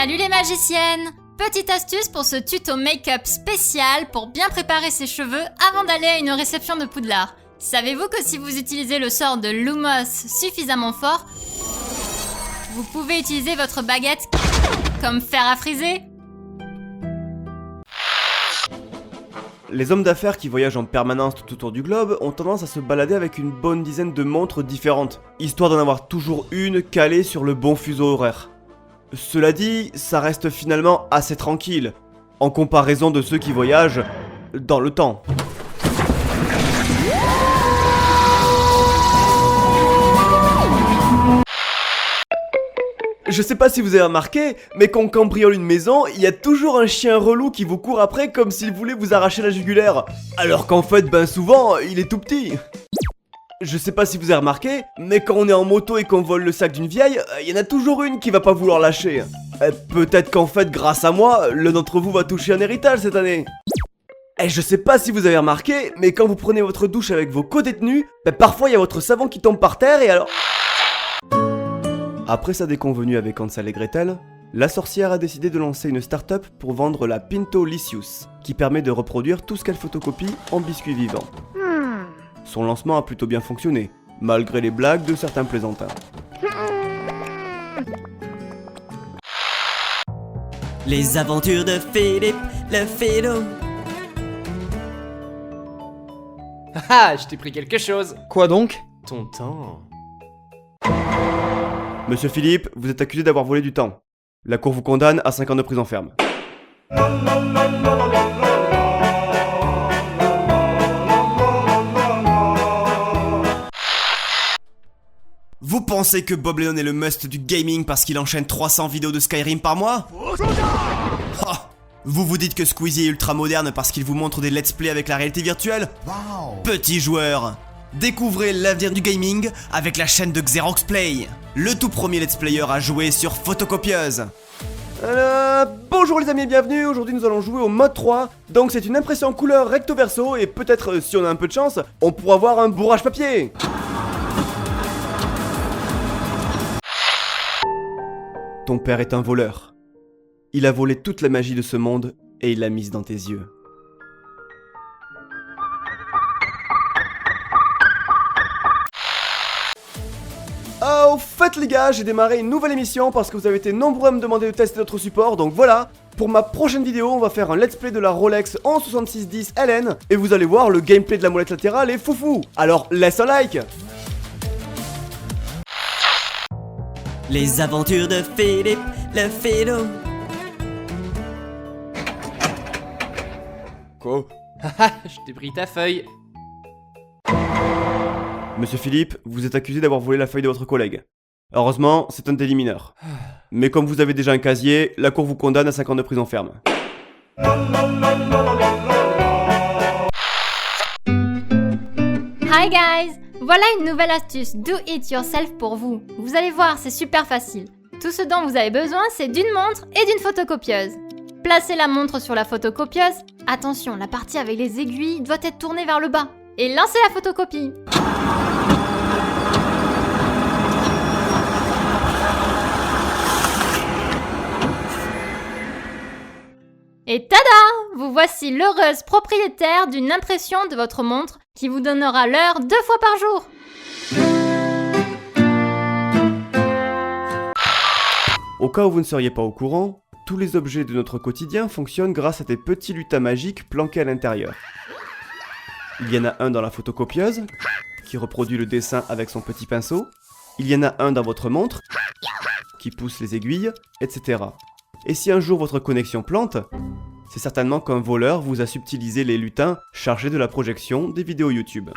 Salut les magiciennes! Petite astuce pour ce tuto make-up spécial pour bien préparer ses cheveux avant d'aller à une réception de Poudlard. Savez-vous que si vous utilisez le sort de Lumos suffisamment fort, vous pouvez utiliser votre baguette comme fer à friser? Les hommes d'affaires qui voyagent en permanence tout autour du globe ont tendance à se balader avec une bonne dizaine de montres différentes, histoire d'en avoir toujours une calée sur le bon fuseau horaire. Cela dit, ça reste finalement assez tranquille, en comparaison de ceux qui voyagent dans le temps. Je sais pas si vous avez remarqué, mais quand on cambriole une maison, il y a toujours un chien relou qui vous court après comme s'il voulait vous arracher la jugulaire. Alors qu'en fait, ben souvent, il est tout petit. Je sais pas si vous avez remarqué, mais quand on est en moto et qu'on vole le sac d'une vieille, il y en a toujours une qui va pas vouloir lâcher. Peut-être qu'en fait, grâce à moi, l'un d'entre vous va toucher un héritage cette année. Et je sais pas si vous avez remarqué, mais quand vous prenez votre douche avec vos co-détenus, ben parfois il y a votre savon qui tombe par terre et alors... Après sa déconvenue avec Hansel et Gretel, la sorcière a décidé de lancer une start-up pour vendre la Pinto Licious, qui permet de reproduire tout ce qu'elle photocopie en biscuits vivants. Son lancement a plutôt bien fonctionné, malgré les blagues de certains plaisantins. Les aventures de Philippe le Philo. Ah, je t'ai pris quelque chose. Quoi donc? Ton temps. Monsieur Philippe, vous êtes accusé d'avoir volé du temps. La cour vous condamne à 5 ans de prison ferme. Vous pensez que Bob Lennon est le must du gaming parce qu'il enchaîne 300 vidéos de Skyrim par mois? Vous vous dites que Squeezie est ultra moderne parce qu'il vous montre des let's play avec la réalité virtuelle? Petit joueur, découvrez l'avenir du gaming avec la chaîne de Xerox Play, le tout premier let's player à jouer sur photocopieuse. Bonjour les amis et bienvenue, aujourd'hui nous allons jouer au mode 3, donc c'est une impression couleur recto verso et peut-être si on a un peu de chance, on pourra avoir un bourrage papier. Ton père est un voleur. Il a volé toute la magie de ce monde et il l'a mise dans tes yeux. Au fait les gars, j'ai démarré une nouvelle émission parce que vous avez été nombreux à me demander de tester notre support, donc voilà. Pour ma prochaine vidéo, on va faire un let's play de la Rolex 116610 LN et vous allez voir, le gameplay de la molette latérale est foufou. Alors laisse un like. Les aventures de Philippe le Philo. Quoi? Haha, je t'ai pris ta feuille. Monsieur Philippe, vous êtes accusé d'avoir volé la feuille de votre collègue. Heureusement, c'est un délit mineur. Mais comme vous avez déjà un casier, la cour vous condamne à 5 ans de prison ferme. Hi guys! Voilà une nouvelle astuce do it yourself pour vous. Vous allez voir, c'est super facile. Tout ce dont vous avez besoin, c'est d'une montre et d'une photocopieuse. Placez la montre sur la photocopieuse. Attention, la partie avec les aiguilles doit être tournée vers le bas. Et lancez la photocopie. Et tada! Vous voici l'heureuse propriétaire d'une impression de votre montre qui vous donnera l'heure 2 fois par jour. Au cas où vous ne seriez pas au courant, tous les objets de notre quotidien fonctionnent grâce à des petits lutins magiques planqués à l'intérieur. Il y en a un dans la photocopieuse, qui reproduit le dessin avec son petit pinceau. Il y en a un dans votre montre, qui pousse les aiguilles, etc. Et si un jour votre connexion plante, c'est certainement qu'un voleur vous a subtilisé les lutins chargés de la projection des vidéos YouTube.